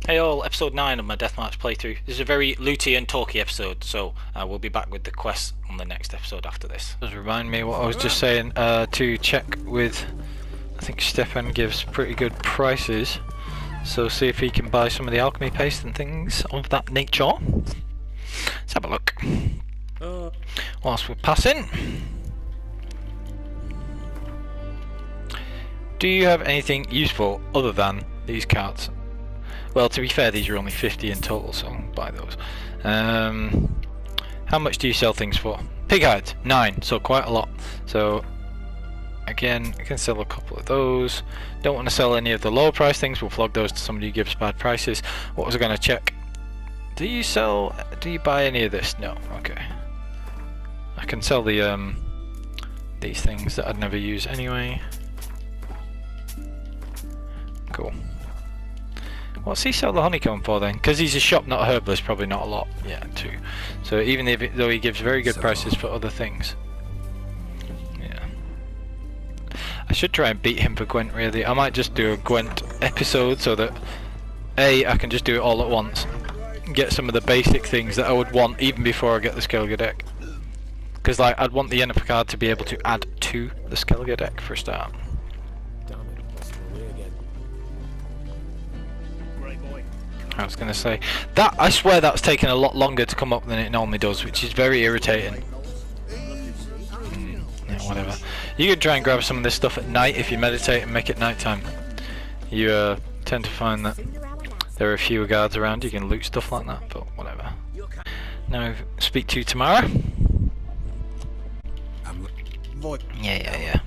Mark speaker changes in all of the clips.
Speaker 1: Hey all, episode 9 of my Deathmarch playthrough. This is a very looty and talky episode, so we'll be back with the quests on the next episode after this. Does remind me what I was just saying, to check with, I think Stefan gives pretty good prices, so see if he can buy some of the alchemy paste and things of that nature. Let's have a look. Whilst we're passing. Do you have anything useful other than these cards? Well, to be fair, these are only 50 in total, so I'll buy those. How much do you sell things for? Pig hides, 9, so quite a lot. So, again, I can sell a couple of those. Don't want to sell any of the lower price things, we'll flog those to somebody who gives bad prices. What was I going to check? Do you buy any of this? No, okay. I can sell the, these things that I'd never use anyway. Cool. What's he sell the honeycomb for then? Because he's a shop, not a herbalist, probably not a lot. Yeah, 2. So even though he gives very good prices for other things. Yeah. I should try and beat him for Gwent really. I might just do a Gwent episode so that I can just do it all at once. Get some of the basic things that I would want even before I get the Skellige deck. Because like I'd want the Yennefer card to be able to add to the Skellige deck for a start. I was going to say that I swear that's taken a lot longer to come up than it normally does, which is very irritating. Yeah, whatever. You could try and grab some of this stuff at night if you meditate and make it nighttime. You tend to find that there are fewer guards around. You can loot stuff like that, but whatever. Now speak to Tamara. Yeah.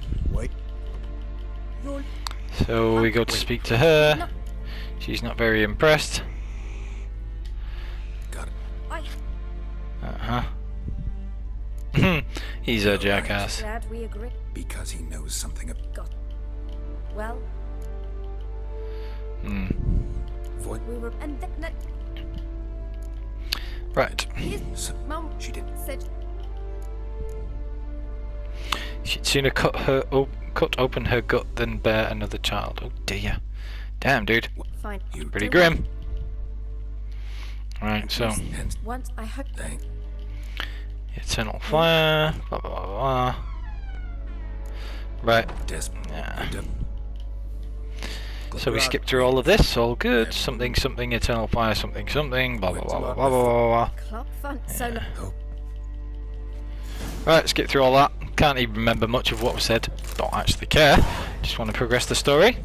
Speaker 1: So we go to speak to her. She's not very impressed. He's a jackass.
Speaker 2: Because he knows something.
Speaker 3: Well.
Speaker 1: Right.
Speaker 2: She did.
Speaker 1: She'd sooner cut open her gut than bear another child. Oh dear. Damn, dude.
Speaker 3: Fine.
Speaker 1: Pretty grim. Right, so.
Speaker 3: Once I hope.
Speaker 1: Eternal fire. Blah blah blah blah. Right. Yeah. So we skip through all of this. All good. Something something. Eternal fire. Something something. Blah blah blah blah blah blah blah. Yeah. Right. Skip through all that. Can't even remember much of what was said. Don't actually care. Just want to progress the story.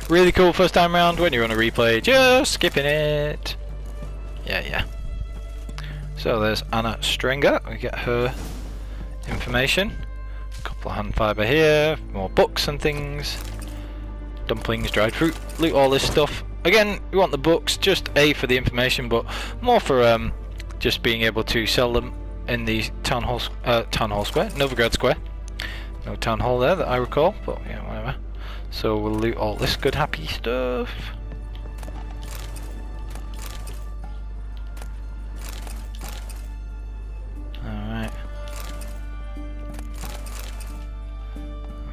Speaker 1: Really cool first time round. When you're on a replay, just skipping it. Yeah. So there's Anna Strenger. We get her information. A couple of hand fibre here. More books and things. Dumplings, dried fruit. Loot all this stuff. Again, we want the books just for the information, but more for just being able to sell them in the town hall square, Novigrad Square. No town hall there that I recall, but yeah, whatever. So we'll loot all this good happy stuff. Alright.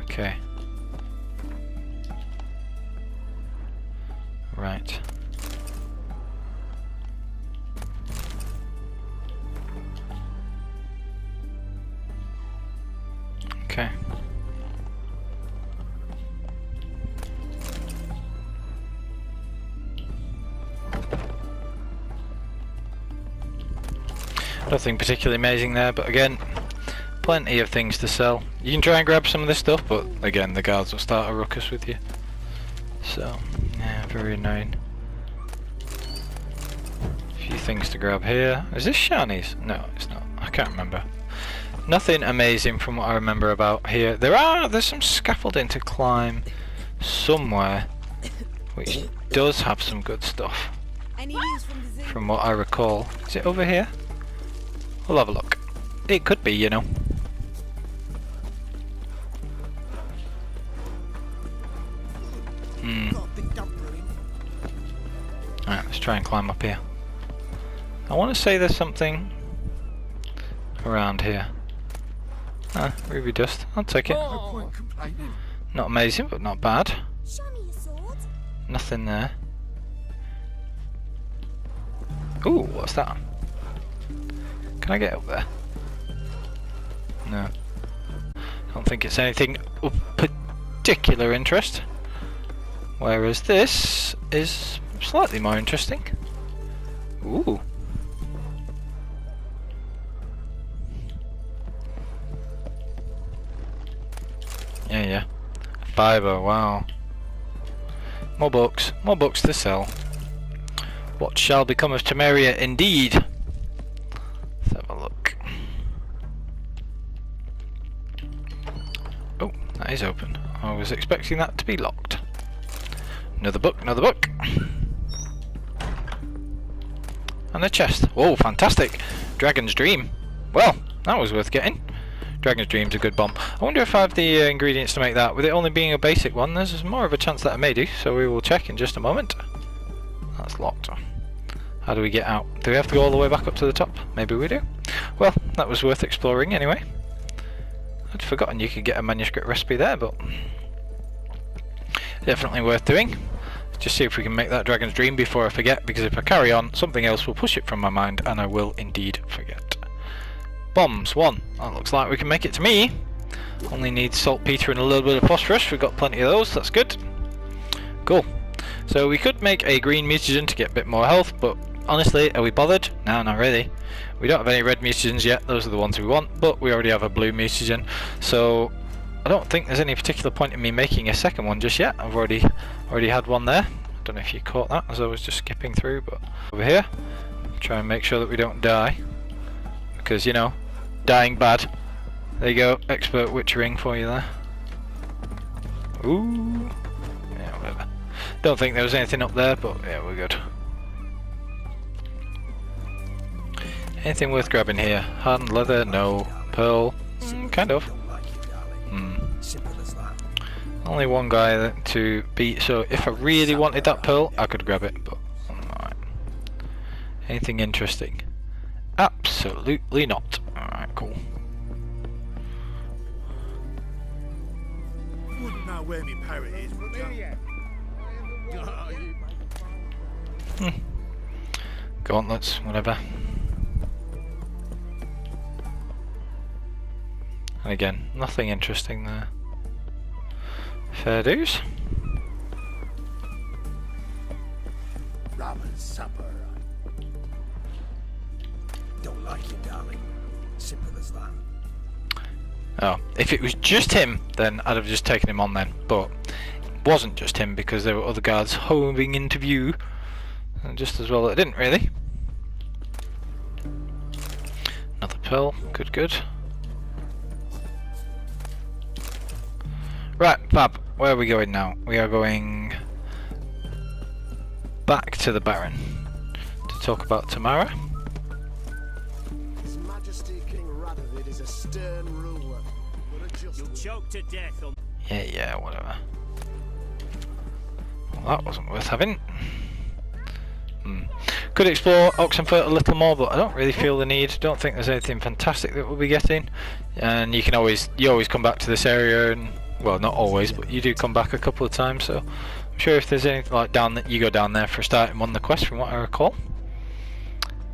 Speaker 1: Okay. Right. Okay. Nothing particularly amazing there, but again, plenty of things to sell. You can try and grab some of this stuff, but again, the guards will start a ruckus with you. So, yeah, very annoying. A few things to grab here. Is this Shani's? No, it's not. I can't remember. Nothing amazing from what I remember about here. There's some scaffolding to climb somewhere, which does have some good stuff. From what I recall. Is it over here? We'll have a look. It could be, you know. Alright, let's try and climb up here. I want to say there's something around here. Ah, ruby dust. I'll take it. Not amazing, but not bad. Nothing there. Ooh, what's that? Can I get up there? No. I don't think it's anything of particular interest. Whereas this is slightly more interesting. Ooh. Yeah. Fiber, wow. More books to sell. What shall become of Temeria indeed? Let's have a look. Oh, that is open. I was expecting that to be locked. Another book. And a chest. Oh, fantastic. Dragon's Dream. Well, that was worth getting. Dragon's Dream's a good bomb. I wonder if I have the ingredients to make that. With it only being a basic one, there's more of a chance that I may do, so we will check in just a moment. That's locked. How do we get out? Do we have to go all the way back up to the top? Maybe we do. Well, that was worth exploring anyway. I'd forgotten you could get a manuscript recipe there, but definitely worth doing. Just see if we can make that Dragon's Dream before I forget, because if I carry on, something else will push it from my mind and I will indeed forget. Bombs, 1. That looks like we can make it to me. Only need saltpeter and a little bit of phosphorus. We've got plenty of those, that's good. Cool. So we could make a green mutagen to get a bit more health, but honestly, are we bothered? No, not really. We don't have any red mutagens yet, those are the ones we want, but we already have a blue mutagen, so I don't think there's any particular point in me making a second one just yet. I've already had one there. I don't know if you caught that as I was just skipping through, but over here, try and make sure that we don't die, because you know, dying bad. There you go, expert witchering for you there. Ooh, yeah, whatever. Don't think there was anything up there, but yeah, we're good. Anything worth grabbing here? Hardened leather? No. Pearl? Kind of. Only one guy to beat, so if I really wanted that pearl, I could grab it, but alright. Anything interesting? Absolutely not. Alright, cool.
Speaker 4: Wouldn't know where my parrot is, would you?
Speaker 1: Gauntlets, whatever. And again, nothing interesting there. Fair dues.
Speaker 4: Ramen supper. Don't like you, darling. Simple as that.
Speaker 1: Oh, if it was just him, then I'd have just taken him on then. But it wasn't just him because there were other guards hoving into view. And just as well it didn't really. Another pearl, good. Right, fab. Where are we going now? We are going back to the Baron to talk about Tamara.
Speaker 4: His Majesty King Radovid is a stern ruler. You'll choke to death on.
Speaker 1: Yeah, whatever. Well, that wasn't worth having. Could explore Oxenfurt a little more, but I don't really feel the need. Don't think there's anything fantastic that we'll be getting. And you always come back to this area, and well, not always, but you do come back a couple of times. So I'm sure if there's anything like down that, you go down there for starting on the quest, from what I recall.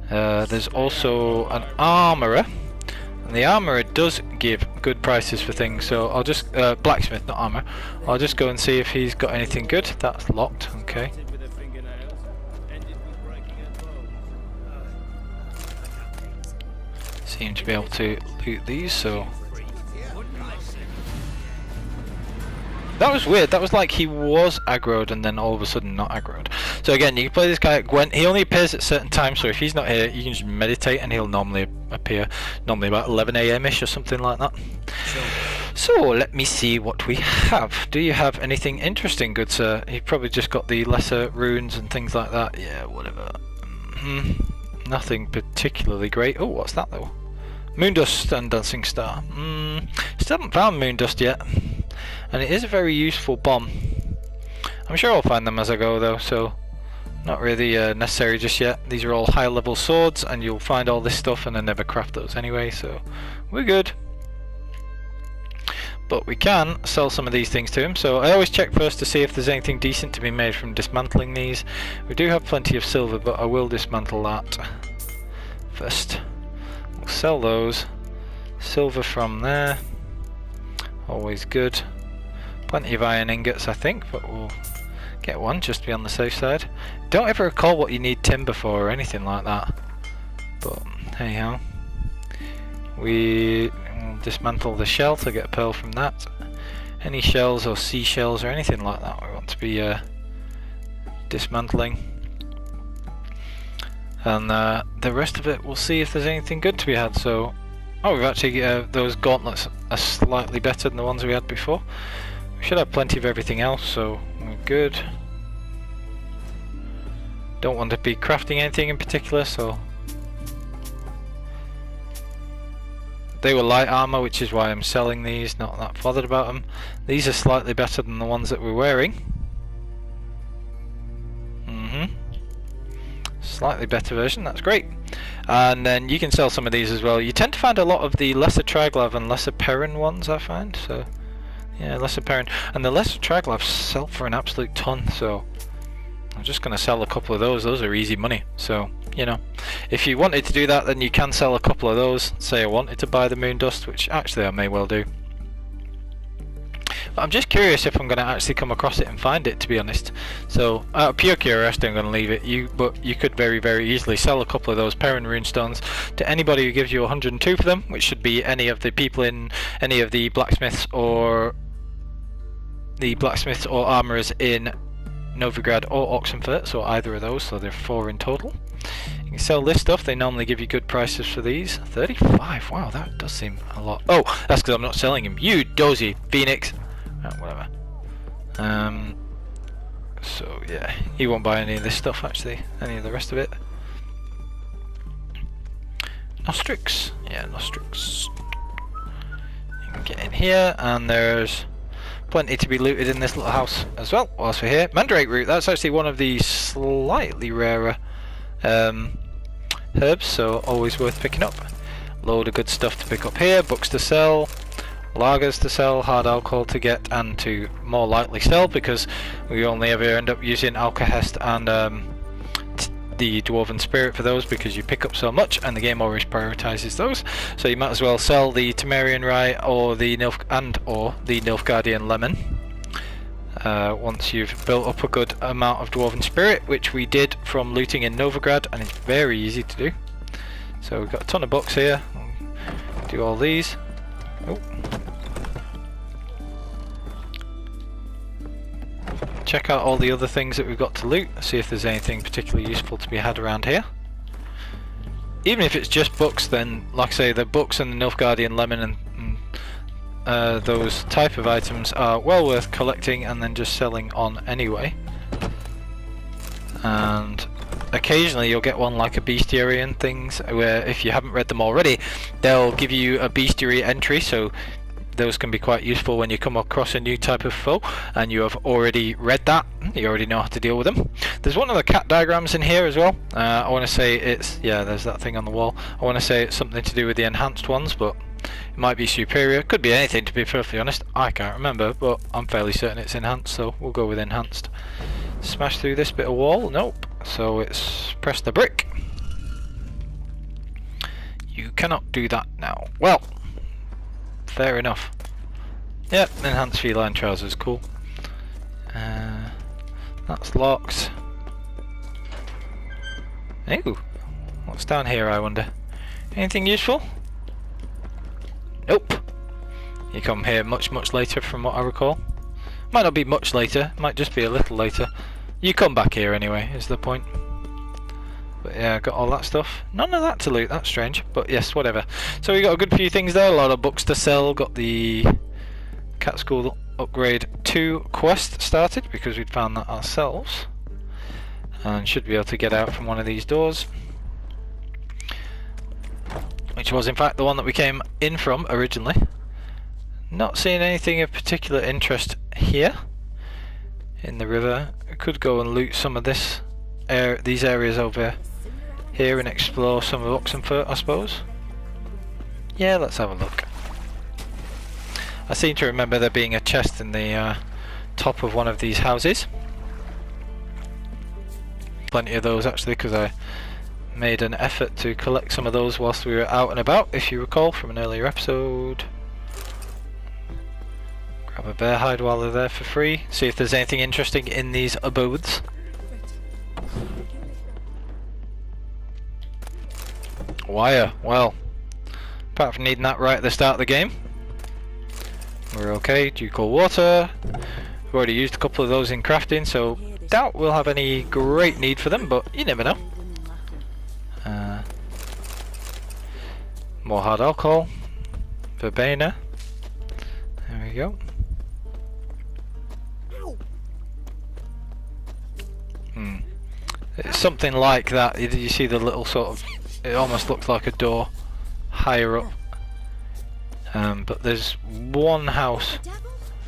Speaker 1: There's also an armourer, and the armourer does give good prices for things. So I'll just blacksmith, not armour. I'll just go and see if he's got anything good. That's locked. Okay. Seem to be able to loot these, so that was weird. That was like he was aggroed and then all of a sudden not aggroed. So again, you can play this guy at Gwent. He only appears at certain times, so if he's not here, you can just meditate and he'll normally appear, normally about 11 AM-ish or something like that. So let me see what we have. Do you have anything interesting, good sir? You've probably just got the lesser runes and things like that. Yeah, whatever. Nothing particularly great. Oh, what's that though? Moondust and Dancing Star. Still haven't found Moondust yet. And it is a very useful bomb. I'm sure I'll find them as I go though, so not really necessary just yet. These are all high level swords and you'll find all this stuff, and I never craft those anyway, so we're good. but we can sell some of these things to him. So I always check first to see if there's anything decent to be made from dismantling these. We do have plenty of silver, but I will dismantle that first. We'll sell those. Silver from there, always good. Plenty of iron ingots I think, but we'll get one just to be on the safe side. Don't ever recall what you need timber for or anything like that, but hey ho. We will dismantle the shell to get a pearl from that. Any shells or seashells or anything like that we want to be dismantling. And the rest of it, we'll see if there's anything good to be had. So, oh, we've actually, those gauntlets are slightly better than the ones we had before. We should have plenty of everything else, so we're good. Don't want to be crafting anything in particular, so... They were light armor, which is why I'm selling these, not that bothered about them. These are slightly better than the ones that we're wearing. Slightly better version, that's great. And then you can sell some of these as well. You tend to find a lot of the lesser triglav and lesser perrin ones, I find. So yeah, lesser perrin, and the lesser triglav sell for an absolute ton, so I'm just going to sell a couple of those. Those are easy money, so you know, if you wanted to do that, then you can sell a couple of those. Say I wanted to buy the moon dust, which actually I may well do. But I'm just curious if I'm going to actually come across it and find it, to be honest. So out of pure curiosity I'm going to leave it. But you could very, very easily sell a couple of those perrin runestones to anybody who gives you 102 for them, which should be any of the people in any of the blacksmiths or armourers in Novigrad or Oxenfurt, so either of those, so there are 4 in total. You can sell this stuff, they normally give you good prices for these. 35, wow, that does seem a lot. Oh, that's because I'm not selling him. You dozy Phoenix. Whatever. So yeah, he won't buy any of this stuff actually, any of the rest of it. Nostrix, yeah, Nostrix. You can get in here, and there's plenty to be looted in this little house as well whilst we're here. Mandrake root, that's actually one of the slightly rarer herbs, so always worth picking up. Load of good stuff to pick up here, books to sell, lagers to sell, hard alcohol to get and to more likely sell, because we only ever end up using alkahest and the dwarven spirit for those, because you pick up so much and the game always prioritises those, so you might as well sell the Temerian rye or the Nilfgaardian lemon once you've built up a good amount of dwarven spirit, which we did from looting in Novigrad, and it's very easy to do. So we've got a ton of books here. Do all these. Oh. Check out all the other things that we've got to loot, see if there's anything particularly useful to be had around here. Even if it's just books, then like I say, the books and the Nilfgaardian lemon and those type of items are well worth collecting and then just selling on anyway. And occasionally you'll get one like a bestiary and things, where if you haven't read them already, they'll give you a bestiary entry, so those can be quite useful when you come across a new type of foe and you have already read that, you already know how to deal with them. There's one of the cat diagrams in here as well. I want to say it's, yeah, there's that thing on the wall. I want to say it's something to do with the enhanced ones, but it might be superior, could be anything to be perfectly honest, I can't remember, but I'm fairly certain it's enhanced, so we'll go with enhanced. Smash through this bit of wall, nope, so it's press the brick. You cannot do that now. Well, fair enough. Yep, enhanced feline trousers, cool. That's locked. Ooh, what's down here I wonder? Anything useful? Nope. You come here much later from what I recall. Might not be much later, might just be a little later. You come back here anyway, is the point. But yeah, got all that stuff. None of that to loot, that's strange, but yes, whatever. So we got a good few things there, a lot of books to sell. Got the Cat School Upgrade 2 quest started because we'd found that ourselves, and should be able to get out from one of these doors, which was in fact the one that we came in from originally. Not seeing anything of particular interest here in the river. I could go and loot some of these areas over here and explore some of Oxenfurt, I suppose. Yeah, let's have a look. I seem to remember there being a chest in the top of one of these houses. Plenty of those actually, because I made an effort to collect some of those whilst we were out and about, if you recall from an earlier episode. Grab a bear hide while they're there for free. See if there's anything interesting in these abodes. Wire, well, apart from needing that right at the start of the game, we're okay. Ducal water, we've already used a couple of those in crafting, so doubt we'll have any great need for them, but you never know. More hard alcohol, verbena, there we go. It's something like that. You see the little sort of, it almost looks like a door higher up, but there's one house,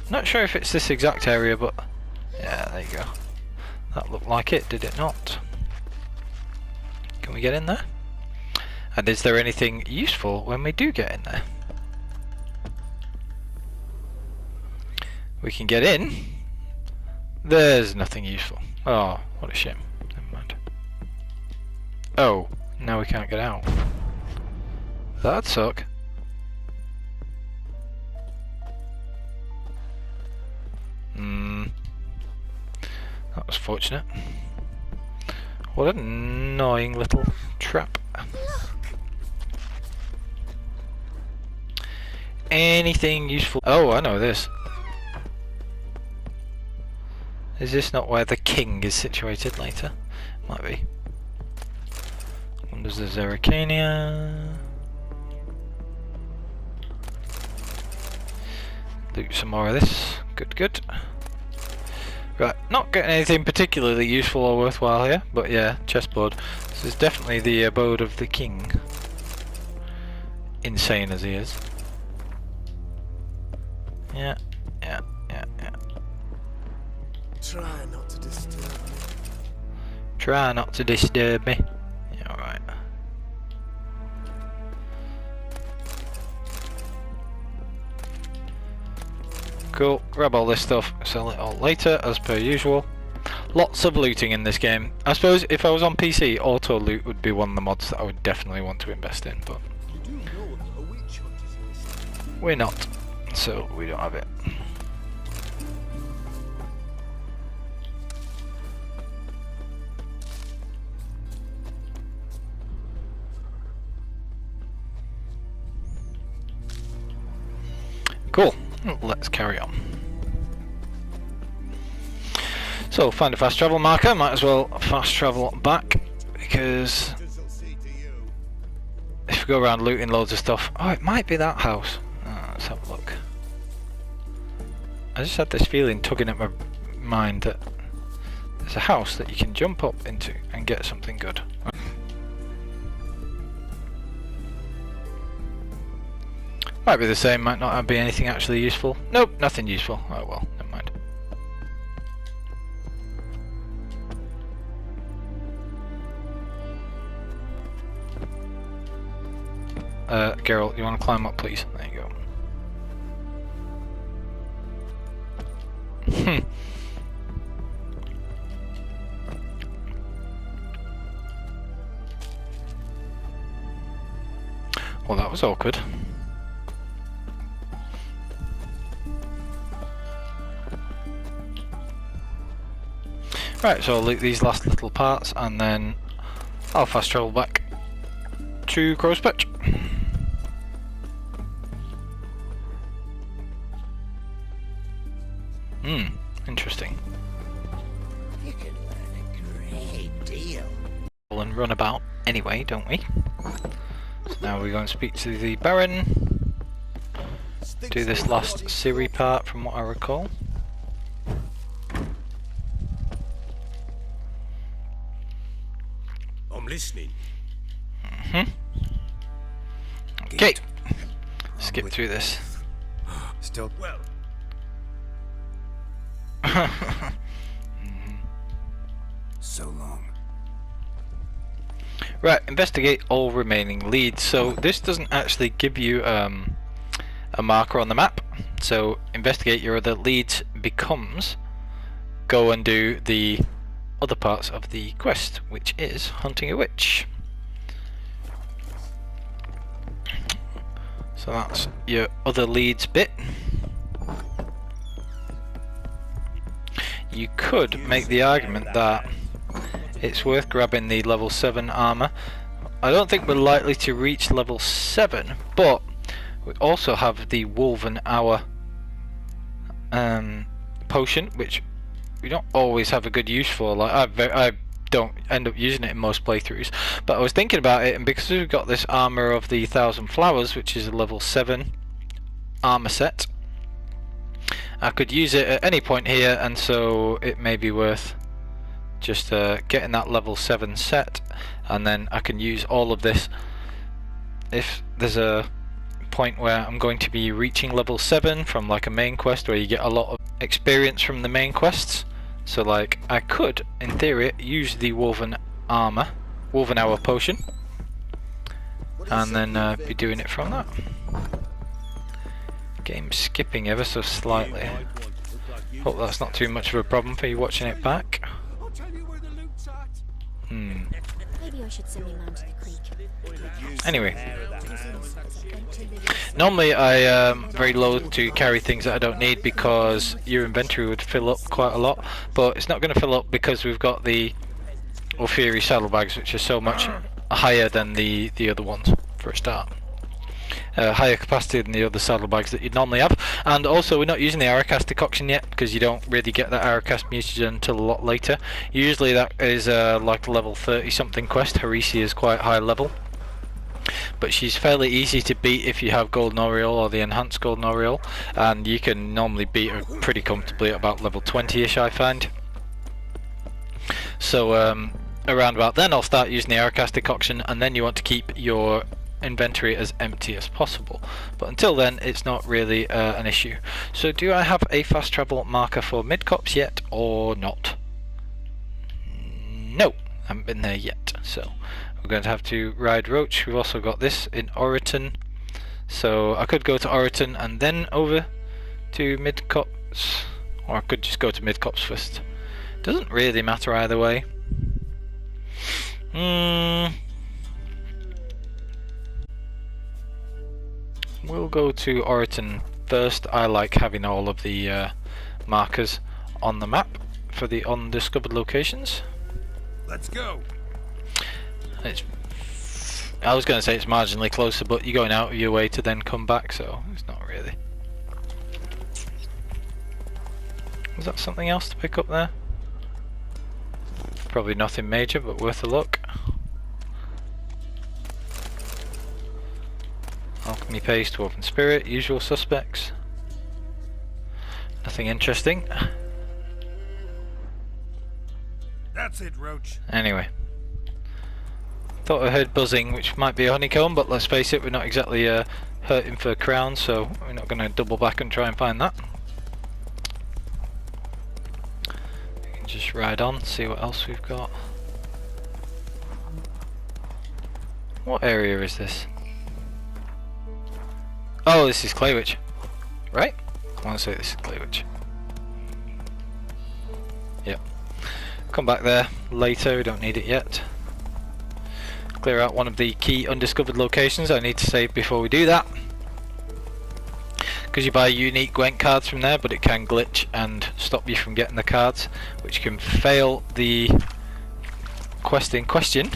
Speaker 1: not sure if it's this exact area, but yeah, there you go. That looked like it, did it not? Can we get in there? And is there anything useful when we do get in there? We can get in. There's nothing useful. Oh, what a shame. Never mind. Oh, now we can't get out. That'd suck. That was fortunate. What an annoying little trap. Anything useful? Oh, I know this. Is this not where the king is situated later? Might be. Wonders of Zerrikania. Loot some more of this. Good, good. Right, not getting anything particularly useful or worthwhile here, but yeah, chessboard. This is definitely the abode of the king. Insane as he is. Yeah, yeah, yeah, yeah.
Speaker 4: Try not to disturb me.
Speaker 1: Try not to disturb me. Yeah, alright. Cool, grab all this stuff, sell it all later as per usual. Lots of looting in this game. I suppose if I was on PC, auto loot would be one of the mods that I would definitely want to invest in, but
Speaker 4: You do know that a witch hunt is in this.
Speaker 1: we're not, so we don't have it. Cool, let's carry on. So, find a fast travel marker, might as well fast travel back, because if we go around looting loads of stuff, oh, it might be that house. Let's have a look. I just had this feeling tugging at my mind that there's a house that you can jump up into and get something good. Might be the same, might not be anything actually useful. Nope, nothing useful. Oh well, never mind. Geralt, you want to climb up please? There you go. Well, that was awkward. Right, so I'll loot these last little parts and then I'll fast travel back to Crow's Perch. Interesting.
Speaker 4: You can learn a great deal.
Speaker 1: And run about anyway, don't we? So now we go and speak to the Baron. Do this last Siri part from what I recall.
Speaker 4: I'm listening.
Speaker 1: Okay. Skip through this.
Speaker 2: Still.
Speaker 4: Well,
Speaker 2: So long.
Speaker 1: Right, investigate all remaining leads. So this doesn't actually give you a marker on the map. So investigate your other leads becomes go and do the other parts of the quest, which is hunting a witch. So that's your other leads bit. You could make the argument that it's worth grabbing the level 7 armor. I don't think we're likely to reach level 7, but we also have the Woven Hour potion, which we don't always have a good use for. Like I don't end up using it in most playthroughs, but I was thinking about it, and because we've got this armor of the 1,000 flowers, which is a level 7 armor set, I could use it at any point here, and so it may be worth just getting that level 7 set, and then I can use all of this if there's a point where I'm going to be reaching level 7 from like a main quest where you get a lot of experience from the main quests. So like I could in theory use the Woven Hour potion, and then be doing it from that. Game skipping ever so slightly. Hope that's not too much of a problem for you watching it back.
Speaker 3: Maybe I should send my man to the creek.
Speaker 1: Anyway, normally I am very loath to carry things that I don't need because your inventory would fill up quite a lot, but it's not going to fill up because we've got the Ophiri saddlebags, which are so much higher than the other ones for a start. Higher capacity than the other saddlebags that you'd normally have, and also we're not using the Aracast decoction yet because you don't really get that Aracast mutagen until a lot later. Usually that is like a level 30 something quest. Harisi is quite high level, but she's fairly easy to beat if you have Golden Oriole or the enhanced Golden Oriole, and you can normally beat her pretty comfortably at about level 20ish, I find. So around about then I'll start using the Aracast decoction, and then you want to keep your inventory as empty as possible, but until then it's not really an issue. So do I have a fast travel marker for Midcopse yet or not? No, I haven't been there yet, so we're going to have to ride Roach. We've also got this in Oriton, so I could go to Oriton and then over to Midcopse, or I could just go to Midcopse first. Doesn't really matter either way. We'll go to Oriton first. I like having all of the markers on the map for the undiscovered locations.
Speaker 2: Let's go.
Speaker 1: I was going to say it's marginally closer, but you're going out of your way to then come back, so it's not really. Was that something else to pick up there? Probably nothing major, but worth a look. Alchemy paste, Woven Spirit, usual suspects. Nothing interesting.
Speaker 2: That's it, Roach.
Speaker 1: Anyway. Thought I heard buzzing, which might be a honeycomb, but let's face it, we're not exactly hurting for crowns, so we're not going to double back and try and find that. We can just ride on, see what else we've got. What area is this? Oh, this is Claywich, right? I want to say this is Claywich. Yep. Come back there later, we don't need it yet. Clear out one of the key undiscovered locations. I need to save before we do that, because you buy unique Gwent cards from there, but it can glitch and stop you from getting the cards, which can fail the quest in question,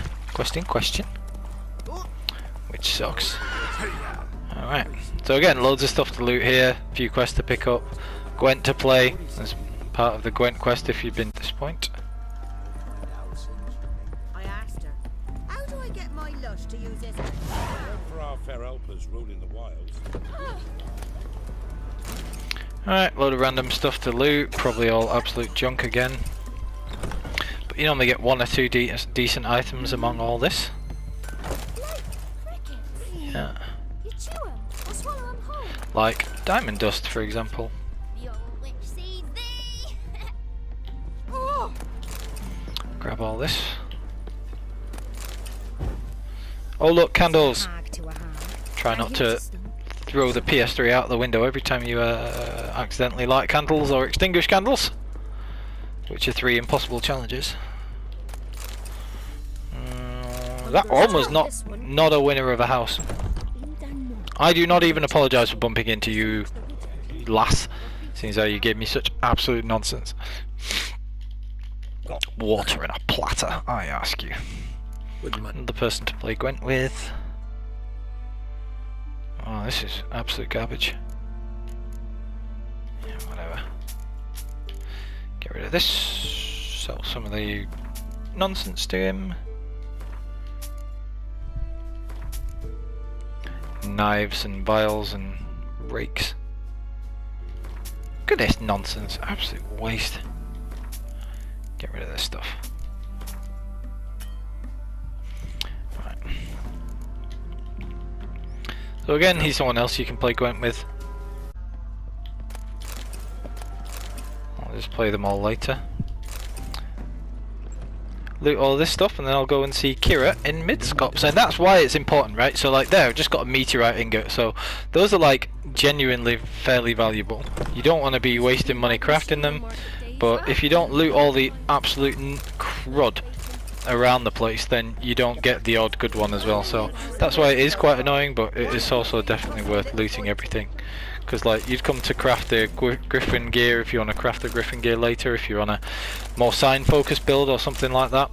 Speaker 1: which sucks. Alright, so again, loads of stuff to loot here, a few quests to pick up, Gwent to play as part of the Gwent quest if you've been to this point.
Speaker 5: I asked her, how do I get my lush to use this?
Speaker 4: For our fair helpers ruling the wilds.
Speaker 1: Alright, load of random stuff to loot, probably all absolute junk again. But you normally get one or two decent items among all this. Yeah. Like diamond dust, for example. Grab all this. Oh look, candles! Try not to throw the PS3 out the window every time you accidentally light candles or extinguish candles, which are 3 impossible challenges. That one was not a winner of a house. I do not even apologise for bumping into you, lass, seeing how you gave me such absolute nonsense. Water in a platter, I ask you. Another person to play Gwent with. Oh, this is absolute garbage. Yeah, whatever. Get rid of this. Sell some of the nonsense to him. Knives and vials and rakes. Look at this nonsense. Absolute waste. Get rid of this stuff. Right. So again, he's someone else you can play Gwent with. I'll just play them all later. Loot all this stuff and then I'll go and see Keira in Midcopse, and that's why it's important, right? So like there, I've just got a meteorite ingot, so those are like genuinely fairly valuable. You don't want to be wasting money crafting them, but if you don't loot all the absolute crud around the place, then you don't get the odd good one as well. So that's why it is quite annoying, but it is also definitely worth looting everything. Because like you'd come to craft the Griffin gear if you want to craft the Griffin gear later, if you're on a more sign focused build or something like that.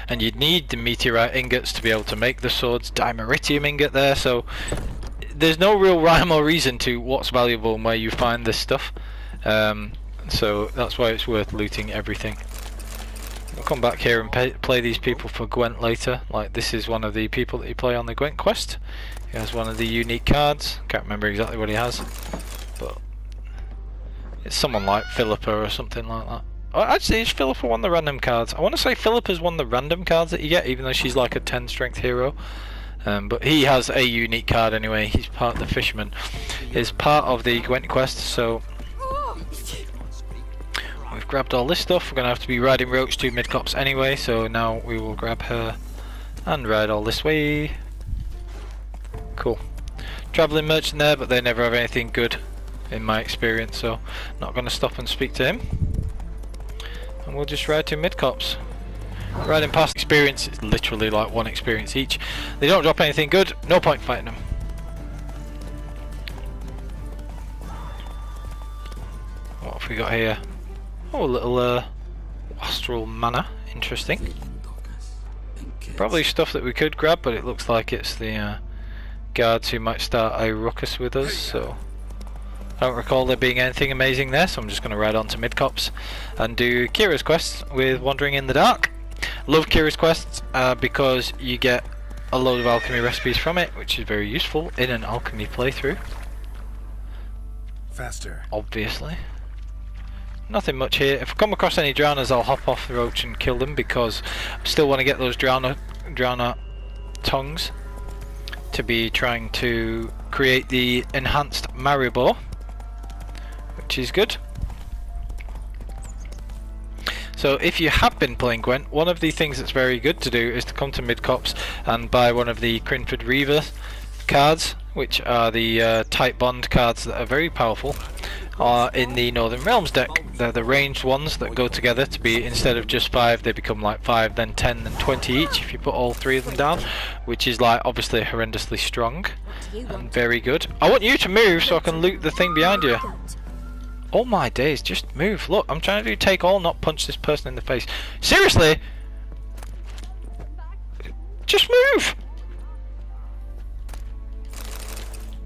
Speaker 1: And you'd need the meteorite ingots to be able to make the swords, dimeritium ingot there, so there's no real rhyme or reason to what's valuable and where you find this stuff. So that's why it's worth looting everything. We'll come back here and play these people for Gwent later. Like this is one of the people that you play on the Gwent quest. He has one of the unique cards. Can't remember exactly what he has, but it's someone like Philippa or something like that. Oh, actually, is Philippa one of the random cards? I want to say Philippa's one of the random cards that you get, even though she's like a 10 strength hero. But he has a unique card anyway. He's part of the fisherman. He's part of the Gwent quest, so we've grabbed all this stuff. We're going to have to be riding Roach to Midcopse anyway, so now we will grab her and ride all this way. Cool. Travelling merchant there, but they never have anything good in my experience, so not going to stop and speak to him. And we'll just ride to Midcopse. Riding past experience is literally like 1 experience each. They don't drop anything good, no point fighting them. What have we got here? Oh, a little astral manor, interesting. Probably stuff that we could grab, but it looks like it's the guards who might start a ruckus with us, so I don't recall there being anything amazing there, so I'm just going to ride on to Midcopse and do Keira's quests with Wandering in the Dark. Love Keira's quests because you get a load of alchemy recipes from it, which is very useful in an alchemy playthrough.
Speaker 2: Faster.
Speaker 1: Obviously. Nothing much here. If I come across any drowners, I'll hop off the roach and kill them, because I still want to get those drowner tongues to be trying to create the enhanced Maribor, which is good. So if you have been playing Gwent, one of the things that's very good to do is to come to Midcopse and buy one of the Crinford Reaver cards, which are the Tight Bond cards that are very powerful. Are in the Northern Realms deck. They're the ranged ones that go together to be, instead of just 5, they become like 5, then 10, then 20 each if you put all 3 of them down, which is like obviously horrendously strong and very good. I want you to move so I can loot the thing behind you. Oh my days, just move. Look, I'm trying to do take all, not punch this person in the face. Seriously? Just move!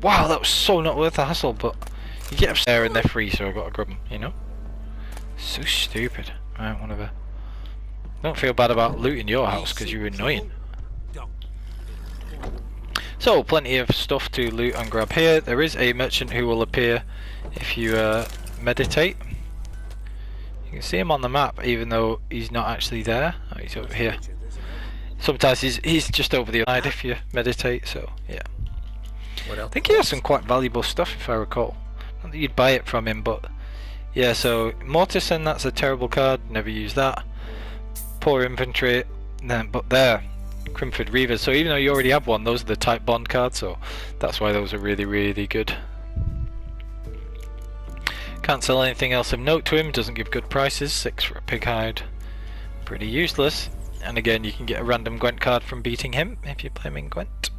Speaker 1: Wow, that was so not worth the hassle, but you get up there and they're free, so I've got to grab them, you know? So stupid. Right, whatever. Don't feel bad about looting your house because you're annoying. So, plenty of stuff to loot and grab here. There is a merchant who will appear if you meditate. You can see him on the map even though he's not actually there. Oh, he's over here. Sometimes he's just over the other side if you meditate, so yeah. I think he has some quite valuable stuff if I recall. Not that you'd buy it from him, but yeah, so Mortison, that's a terrible card, never use that. Poor inventory, then, but there, Crimford Reavers. So even though you already have one, those are the type bond cards, so that's why those are really, really good. Can't sell anything else of note to him, doesn't give good prices. 6 for a pig hide. Pretty useless. And again, you can get a random Gwent card from beating him if you play him in Gwent.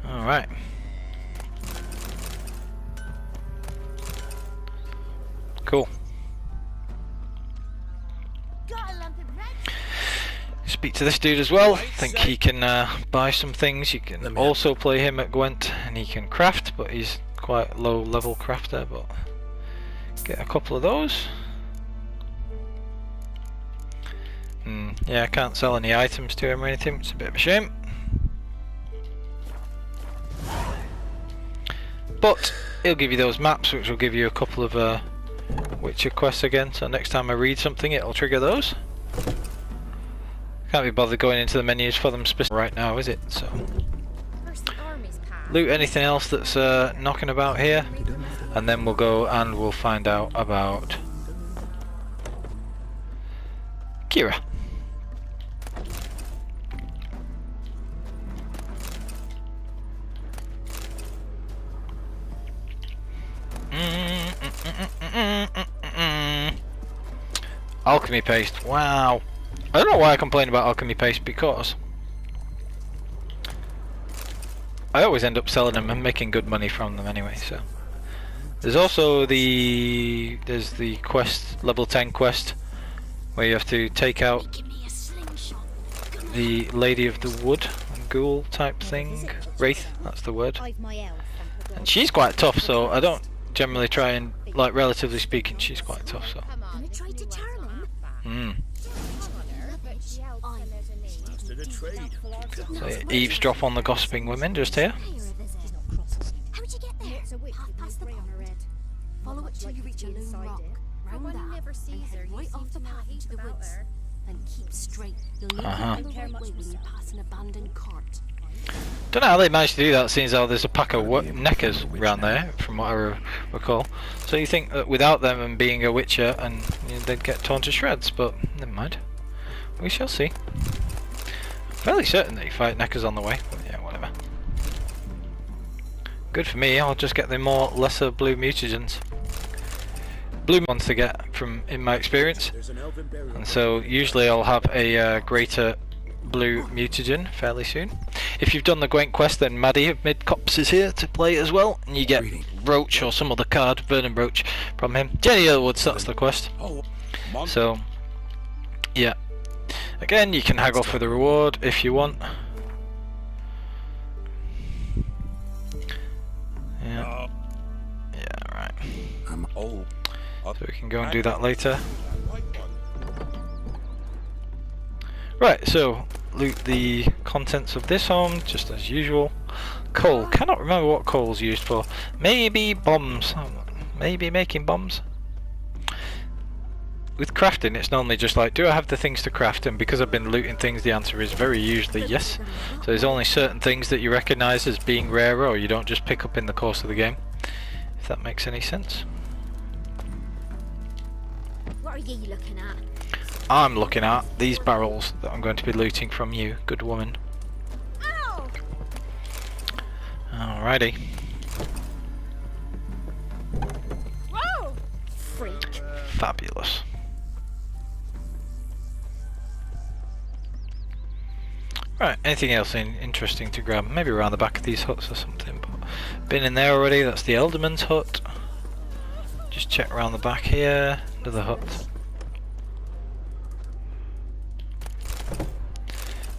Speaker 1: Alright. Cool. Speak to this dude as well. Think he can buy some things. You can also play him at Gwent and he can craft, but he's quite low level crafter, but get a couple of those. Yeah, I can't sell any items to him or anything, it's a bit of a shame. But he'll give you those maps, which will give you a couple of Witcher quests again, so next time I read something it'll trigger those. Can't be bothered going into the menus for them right now, is it? So loot anything else that's knocking about here, and then we'll go and we'll find out about Keira. Alchemy paste, wow. I don't know why I complain about alchemy paste, because I always end up selling them and making good money from them anyway. So there's also the quest, level 10 quest, where you have to take out the Lady of the Wood, ghoul type thing, wraith, that's the word. And she's quite tough, so I don't generally try and, like, relatively speaking, she's quite tough. So. So yeah, eavesdrop on the gossiping women just here.
Speaker 3: How'd you get there? Half past the follow it till you reach a lone rock. Round that, and head right off the path into the woods. Then keep straight. You'll need to go the right way when you pass an abandoned cart.
Speaker 1: Don't know how they managed to do that, seeing as how there's a pack of neckers around there, from what I recall. So you think that without them and being a witcher, and they'd get torn to shreds, but never mind. We shall see. Fairly certain that you fight neckers on the way, but yeah, whatever. Good for me, I'll just get the more lesser blue mutagens. Blue ones to get from, in my experience, and so usually I'll have a greater blue mutagen fairly soon. If you've done the Gwent quest, then Maddie of Midcopse is here to play as well, and you get Roach or some other card, Vernon Roach, from him. Jenny Elwoods, that's the quest. So yeah, again, you can haggle for the reward if you want. Yeah, yeah, right.
Speaker 2: I'm old.
Speaker 1: So we can go and do that later. Right, so loot the contents of this home, just as usual. Coal, cannot remember what coal's used for. Maybe bombs, maybe making bombs. With crafting, it's normally just like, do I have the things to craft? And because I've been looting things, the answer is very usually yes. So there's only certain things that you recognise as being rarer, or you don't just pick up in the course of the game. If that makes any sense.
Speaker 3: What are you looking at?
Speaker 1: I'm looking at these barrels that I'm going to be looting from you, good woman.
Speaker 3: Ow!
Speaker 1: Alrighty.
Speaker 3: Whoa! Freak.
Speaker 1: Fabulous. Right, anything else interesting to grab? Maybe around the back of these huts or something, but been in there already. That's the Elderman's hut. Just check around the back here. Another hut.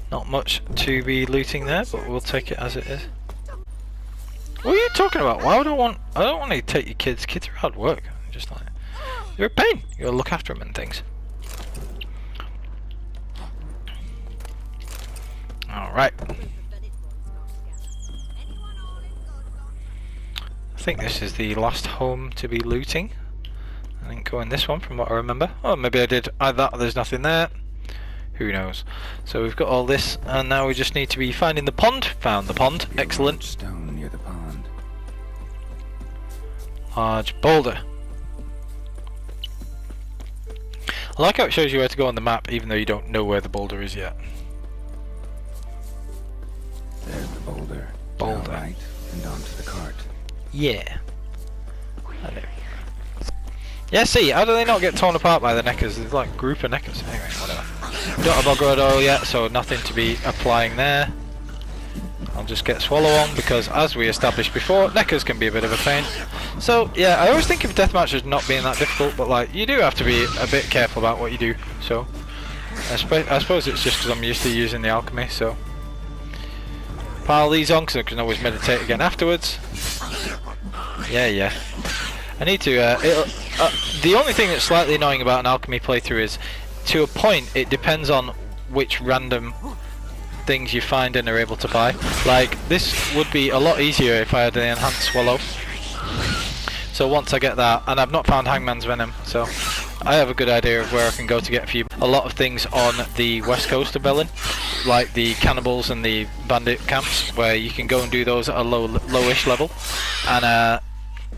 Speaker 1: Not much to be looting there, but we'll take it as it is. What are you talking about? Why would I don't want to take your kids. Kids are hard work. Just like, you're a pain. You gotta look after them and things. Alright. I think this is the last home to be looting. I didn't go in this one from what I remember. Oh, maybe I did. There's nothing there. Who knows? So we've got all this, and now we just need to be finding the pond. Found the pond. Excellent.
Speaker 2: Stone near the pond.
Speaker 1: Large boulder. I like how it shows you where to go on the map even though you don't know where the boulder is yet.
Speaker 2: There's the boulder.
Speaker 1: Boulder.
Speaker 2: Now right, and onto the cart.
Speaker 1: Yeah. I know. Yeah, see, how do they not get torn apart by the neckers? There's like a group of neckers. Anyway, whatever. Don't have bog oil yet, so nothing to be applying there. I'll just get swallow on because, as we established before, neckers can be a bit of a pain. So yeah, I always think of deathmatch as not being that difficult, but like you do have to be a bit careful about what you do. So I suppose it's just because I'm used to using the alchemy. So pile these on because I can always meditate again afterwards. Yeah. I need to. The only thing that's slightly annoying about an alchemy playthrough is, to a point, it depends on which random things you find and are able to buy. Like, this would be a lot easier if I had an enhanced swallow. So once I get that, and I've not found Hangman's Venom, so I have a good idea of where I can go to get a lot of things on the west coast of Berlin, like the cannibals and the bandit camps, where you can go and do those at a lowish level, and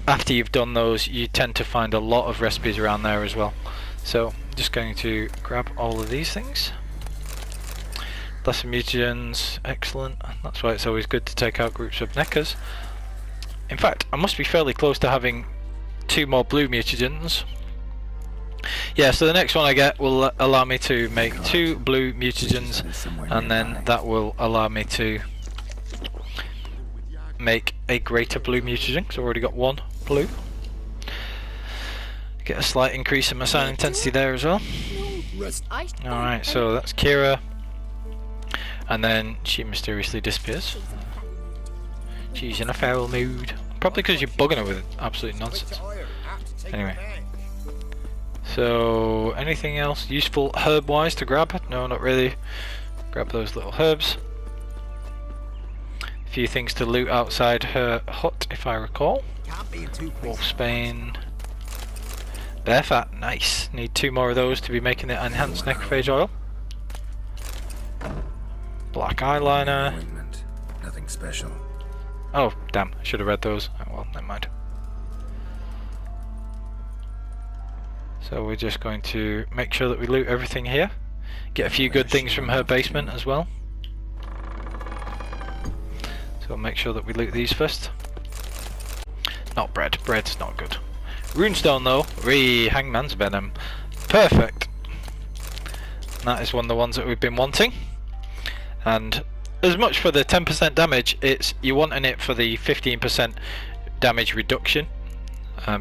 Speaker 1: after you've done those you tend to find a lot of recipes around there as well. So I'm just going to grab all of these things. Lesser mutagens, excellent. That's why it's always good to take out groups of neckers. In fact, I must be fairly close to having 2 more blue mutagens. Yeah, so the next one I get will allow me to make 2 blue mutagens, and then that will allow me to make a greater blue mutagen, because I've already got 1 blue. Get a slight increase in my sound intensity there as well. Alright, so that's Keira. And then she mysteriously disappears. She's in a foul mood. Probably because you're bugging her with absolute nonsense. Anyway. So, anything else useful herb-wise to grab? No, not really. Grab those little herbs. A few things to loot outside her hut, if I recall. Wolfsbane. Bear fat, nice. Need 2 more of those to be making the enhanced necrophage oil. Black eyeliner.
Speaker 2: Nothing special.
Speaker 1: Oh, damn, I should have read those. Oh, well, never mind. So we're just going to make sure that we loot everything here. Get a few good things from her basement as well. So we'll make sure that we loot these first. Not bread. Bread's not good. Runestone though. Hangman's Venom. Perfect. That is one of the ones that we've been wanting. And as much for the 10% damage, you're wanting it for the 15% damage reduction,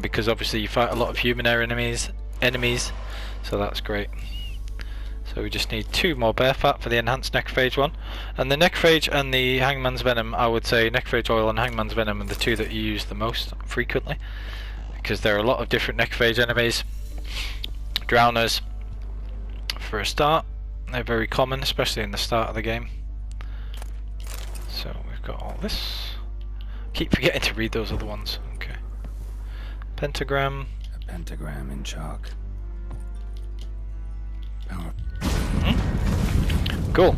Speaker 1: because obviously you fight a lot of human enemies, so that's great. So we just need 2 more bear fat for the enhanced necrophage one, and the necrophage and the Hangman's Venom, I would say necrophage oil and Hangman's Venom are the 2 that you use the most frequently, because there are a lot of different necrophage enemies. Drowners, for a start, they're very common, especially in the start of the game. So we've got all this. Keep forgetting to read those other ones. Okay. Pentagram.
Speaker 2: A pentagram in chalk. Power.
Speaker 1: Cool.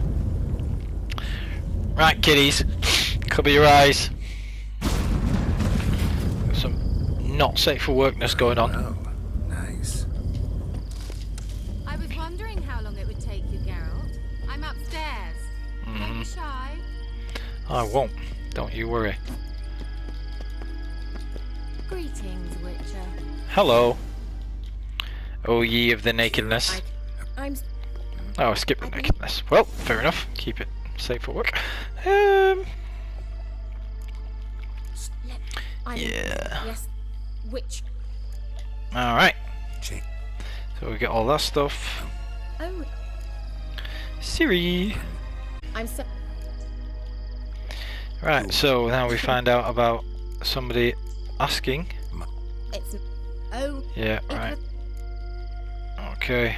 Speaker 1: Right, kiddies. Cover your eyes. Got some not safe for workness going on.
Speaker 2: Oh, nice.
Speaker 3: I was wondering how long it would take you, Geralt. I'm upstairs. Don't be shy.
Speaker 1: I won't. Don't you worry.
Speaker 3: Greetings, Witcher.
Speaker 1: Hello. O ye of the nakedness.
Speaker 3: I'm.
Speaker 1: Oh, skip the nakedness. Well, fair enough. Keep it safe for work. Yeah.
Speaker 3: Yes. Which?
Speaker 1: Alright. So we get all that stuff.
Speaker 3: Oh.
Speaker 1: Siri.
Speaker 3: I'm so.
Speaker 1: Right, so now we find out about somebody asking.
Speaker 3: It's. Oh.
Speaker 1: Yeah, right. Okay.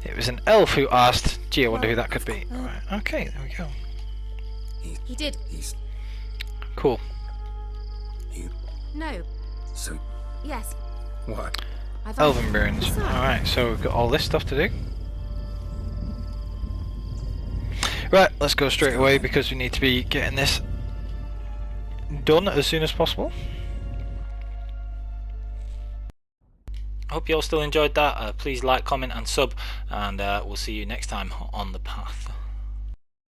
Speaker 1: It was an elf who asked. Gee, I wonder who that could be. Right. Okay, there we go.
Speaker 3: He did.
Speaker 1: Cool.
Speaker 3: No.
Speaker 2: So.
Speaker 3: Yes.
Speaker 2: What?
Speaker 1: Elven runes. Alright, so we've got all this stuff to do. Right, let's go straight away because we need to be getting this done as soon as possible. I hope you all still enjoyed that. Please like, comment and sub, and we'll see you next time on the path.